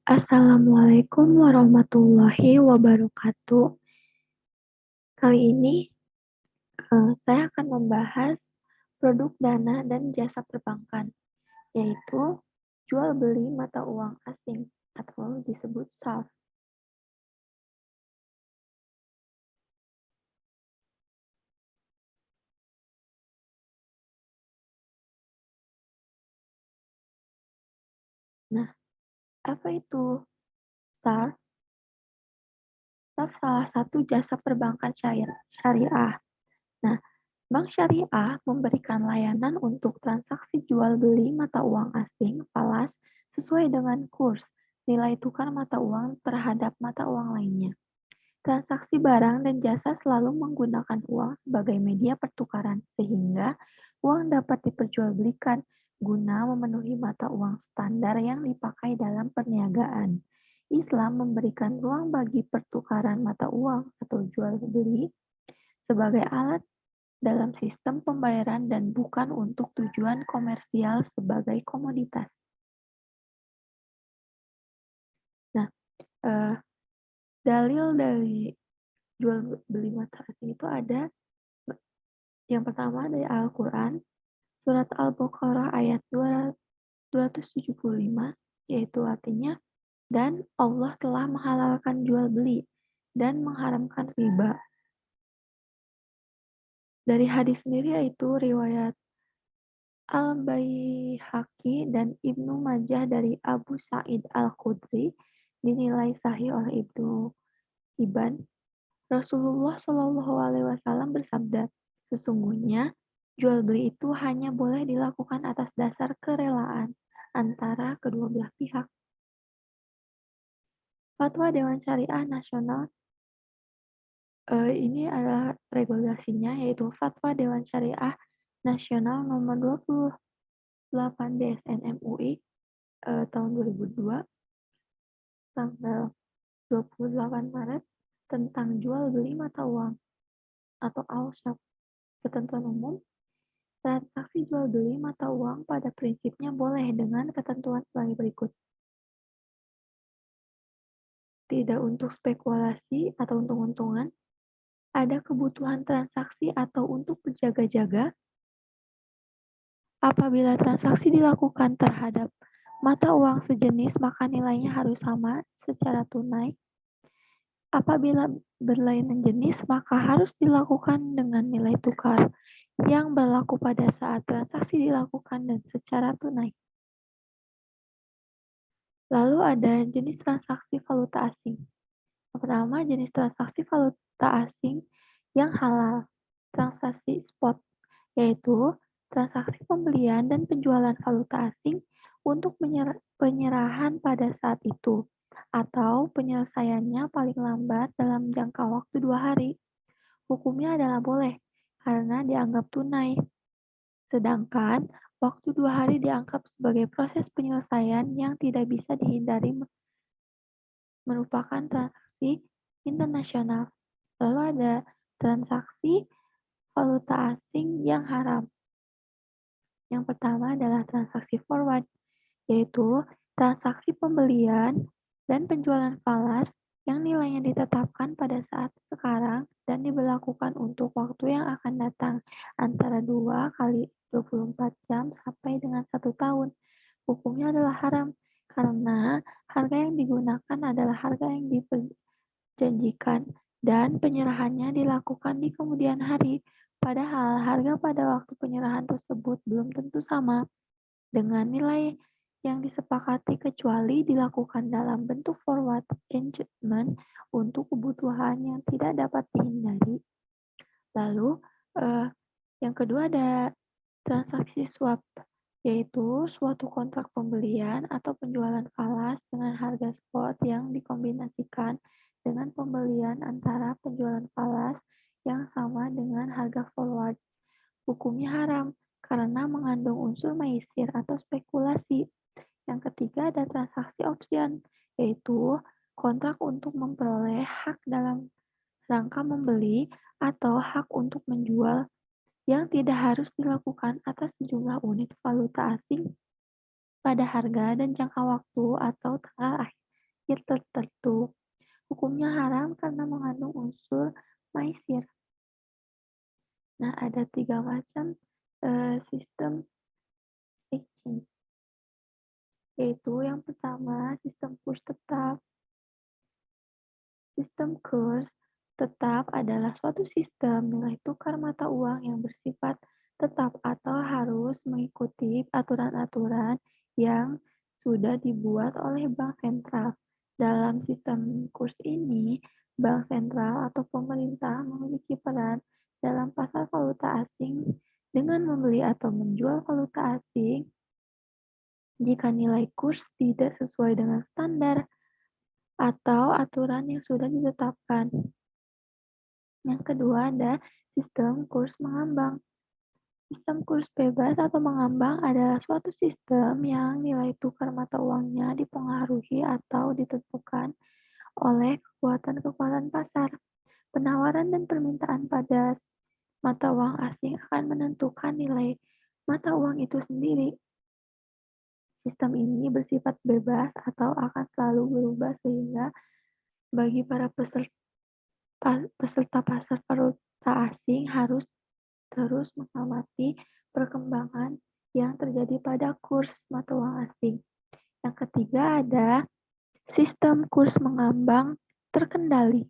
Assalamualaikum warahmatullahi wabarakatuh. Kali ini, saya akan membahas produk dana dan jasa perbankan, yaitu jual beli mata uang asing atau disebut SAF. Nah, apa itu SAF? SAF salah satu jasa perbankan syariah. Nah, bank syariah memberikan layanan untuk transaksi jual beli mata uang asing falas sesuai dengan kurs nilai tukar mata uang terhadap mata uang lainnya. Transaksi barang dan jasa selalu menggunakan uang sebagai media pertukaran, sehingga uang dapat diperjualbelikan guna memenuhi mata uang standar yang dipakai dalam perniagaan. Islam memberikan ruang bagi pertukaran mata uang atau jual beli sebagai alat dalam sistem pembayaran dan bukan untuk tujuan komersial sebagai komoditas. Nah, eh, dalil dari jual beli mata asing itu ada. Yang pertama dari Al-Quran, surat Al-Baqarah ayat 275, yaitu artinya, dan Allah telah menghalalkan jual beli dan mengharamkan riba. Dari hadis sendiri yaitu riwayat Al-Baihaqi dan Ibnu Majah dari Abu Sa'id Al-Khudri dinilai sahih oleh Ibnu Hibban. Rasulullah Shallallahu Alaihi Wasallam bersabda, sesungguhnya jual beli itu hanya boleh dilakukan atas dasar kerelaan antara kedua belah pihak. Fatwa Dewan Syariah Nasional ini adalah regulasinya, yaitu Fatwa Dewan Syariah Nasional nomor 28 DSN MUI tahun 2002 tanggal 28 Maret tentang jual beli mata uang atau al-shaf. Ketentuan umum, transaksi jual beli mata uang pada prinsipnya boleh dengan ketentuan sebagai berikut. Tidak untuk spekulasi atau untung-untungan, ada kebutuhan transaksi atau untuk berjaga-jaga. Apabila transaksi dilakukan terhadap mata uang sejenis, maka nilainya harus sama secara tunai. Apabila berlainan jenis, maka harus dilakukan dengan nilai tukar yang berlaku pada saat transaksi dilakukan dan secara tunai. Lalu ada jenis transaksi valuta asing. Yang pertama, jenis transaksi valuta asing yang halal. Transaksi spot, yaitu transaksi pembelian dan penjualan valuta asing untuk penyerahan pada saat itu, atau penyelesaiannya paling lambat dalam jangka waktu 2 hari. Hukumnya adalah boleh, karena dianggap tunai. Sedangkan waktu 2 hari dianggap sebagai proses penyelesaian yang tidak bisa dihindari merupakan transaksi internasional. Lalu ada transaksi valuta asing yang haram. Yang pertama adalah transaksi forward, yaitu transaksi pembelian dan penjualan falas yang nilainya ditetapkan pada saat sekarang dan diberlakukan untuk waktu yang akan datang antara 2 kali 24 jam sampai dengan 1 tahun. Hukumnya adalah haram karena harga yang digunakan adalah harga yang diperjanjikan dan penyerahannya dilakukan di kemudian hari. Padahal harga pada waktu penyerahan tersebut belum tentu sama dengan nilai yang disepakati kecuali dilakukan dalam bentuk forward engagement untuk kebutuhan yang tidak dapat dihindari. Lalu, yang kedua ada transaksi swap, yaitu suatu kontrak pembelian atau penjualan falas dengan harga spot yang dikombinasikan dengan pembelian antara penjualan falas yang sama dengan harga forward. Hukumnya haram karena mengandung unsur maisir atau spekulasi. Yang ketiga ada transaksi option, yaitu kontrak untuk memperoleh hak dalam rangka membeli atau hak untuk menjual yang tidak harus dilakukan atas sejumlah unit valuta asing pada harga dan jangka waktu atau tanggal akhir tertentu. Hukumnya haram karena mengandung unsur maisir. Nah, ada 3 macam, sistem exchange, yaitu yang pertama sistem kurs tetap. Sistem kurs tetap adalah suatu sistem nilai tukar mata uang yang bersifat tetap atau harus mengikuti aturan-aturan yang sudah dibuat oleh bank sentral. Dalam sistem kurs ini, bank sentral atau pemerintah memiliki peran dalam pasar valuta asing dengan membeli atau menjual valuta asing jika nilai kurs tidak sesuai dengan standar atau aturan yang sudah ditetapkan. Yang kedua ada sistem kurs mengambang. Sistem kurs bebas atau mengambang adalah suatu sistem yang nilai tukar mata uangnya dipengaruhi atau ditentukan oleh kekuatan-kekuatan pasar. Penawaran dan permintaan pada mata uang asing akan menentukan nilai mata uang itu sendiri. Sistem ini bersifat bebas atau akan selalu berubah sehingga bagi para peserta pasar valuta asing harus terus mengamati perkembangan yang terjadi pada kurs mata uang asing. Yang ketiga ada sistem kurs mengambang terkendali.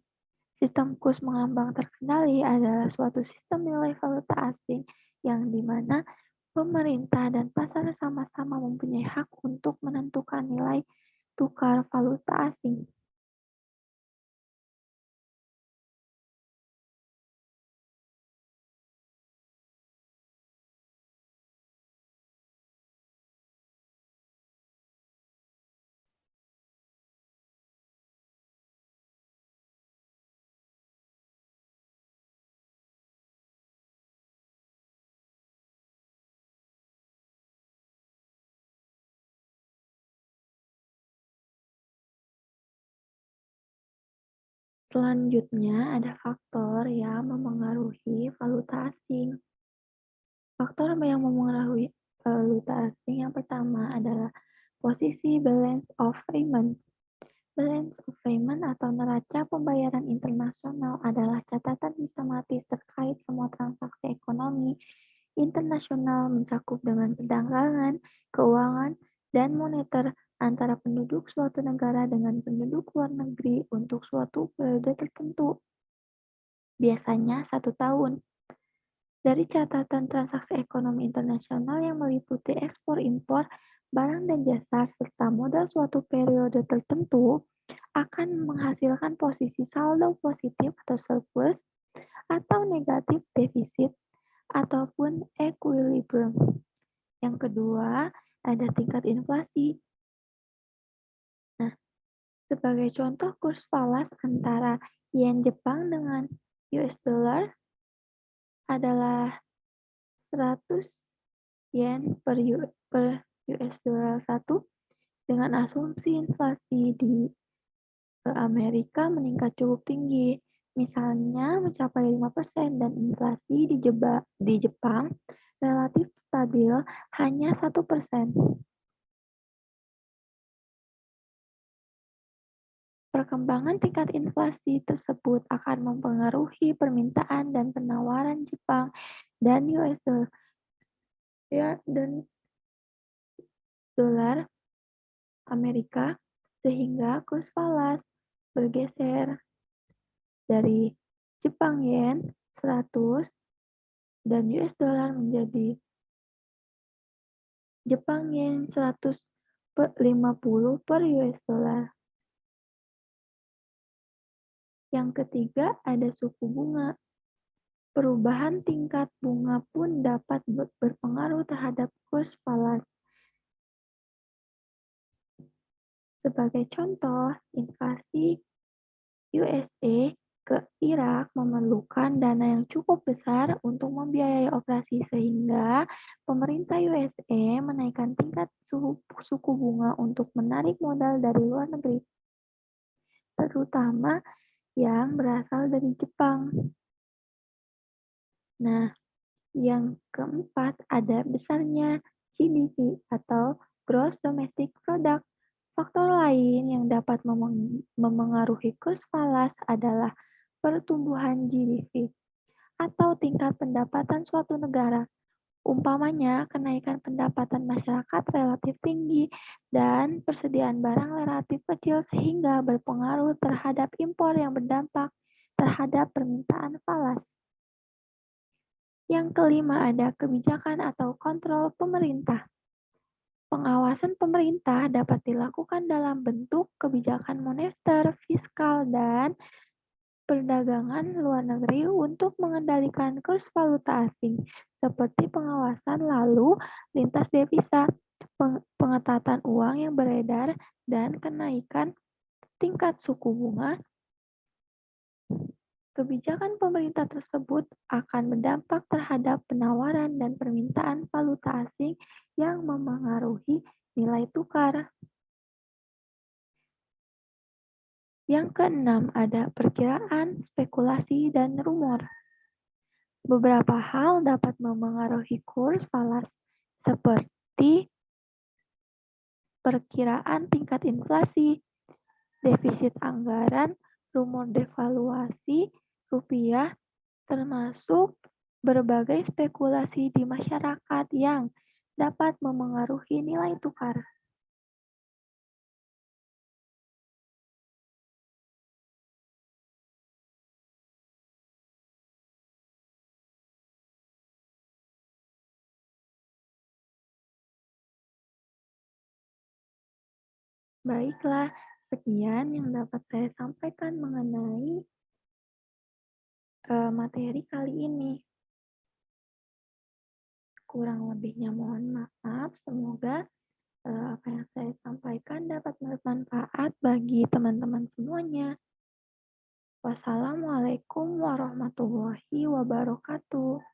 Sistem kurs mengambang terkendali adalah suatu sistem nilai valuta asing yang dimana pemerintah dan pasar sama-sama mempunyai hak untuk menentukan nilai tukar valuta asing. Selanjutnya ada faktor yang memengaruhi valuta asing. Faktor yang memengaruhi valuta asing yang pertama adalah posisi balance of payment. Balance of payment atau neraca pembayaran internasional adalah catatan sistematis terkait semua transaksi ekonomi internasional mencakup dengan perdagangan, keuangan, dan moneter antara penduduk suatu negara dengan penduduk luar negeri untuk suatu periode tertentu, biasanya 1 tahun. Dari catatan transaksi ekonomi internasional yang meliputi ekspor-impor barang dan jasa serta modal suatu periode tertentu akan menghasilkan posisi saldo positif atau surplus atau negatif defisit ataupun equilibrium. Yang kedua, ada tingkat inflasi. Nah, sebagai contoh kurs falas antara yen Jepang dengan US dollar adalah 100 yen per US dollar 1 dengan asumsi inflasi di Amerika meningkat cukup tinggi, misalnya mencapai 5% dan inflasi di Jepang relatif stabil hanya 1%. Perkembangan tingkat inflasi tersebut akan mempengaruhi permintaan dan penawaran Jepang dan US dollar dan dolar Amerika sehingga kurs falas bergeser dari Jepang yen 100 dan US dollar menjadi Jepang yen 150 per US dollar. Yang ketiga ada suku bunga. Perubahan tingkat bunga pun dapat berpengaruh terhadap kurs falas. Sebagai contoh, invasi USA ke Irak memerlukan dana yang cukup besar untuk membiayai operasi sehingga pemerintah USA menaikkan tingkat suku bunga untuk menarik modal dari luar negeri, terutama yang berasal dari Jepang. Nah, yang keempat ada besarnya GDP atau Gross Domestic Product. Faktor lain yang dapat memengaruhi kurs falas adalah pertumbuhan GDP atau tingkat pendapatan suatu negara. Umpamanya, kenaikan pendapatan masyarakat relatif tinggi dan persediaan barang relatif kecil sehingga berpengaruh terhadap impor yang berdampak terhadap permintaan falas. Yang kelima ada kebijakan atau kontrol pemerintah. Pengawasan pemerintah dapat dilakukan dalam bentuk kebijakan moneter, fiskal, dan perdagangan luar negeri untuk mengendalikan kurs valuta asing, seperti pengawasan lalu lintas devisa, pengetatan uang yang beredar, dan kenaikan tingkat suku bunga. Kebijakan pemerintah tersebut akan berdampak terhadap penawaran dan permintaan valuta asing yang memengaruhi nilai tukar. Yang keenam ada perkiraan, spekulasi, dan rumor. Beberapa hal dapat memengaruhi kurs falas, seperti perkiraan tingkat inflasi, defisit anggaran, rumor devaluasi rupiah, termasuk berbagai spekulasi di masyarakat yang dapat memengaruhi nilai tukar. Baiklah, sekian yang dapat saya sampaikan mengenai materi kali ini. Kurang lebihnya mohon maaf, semoga apa yang saya sampaikan dapat bermanfaat bagi teman-teman semuanya. Wassalamualaikum warahmatullahi wabarakatuh.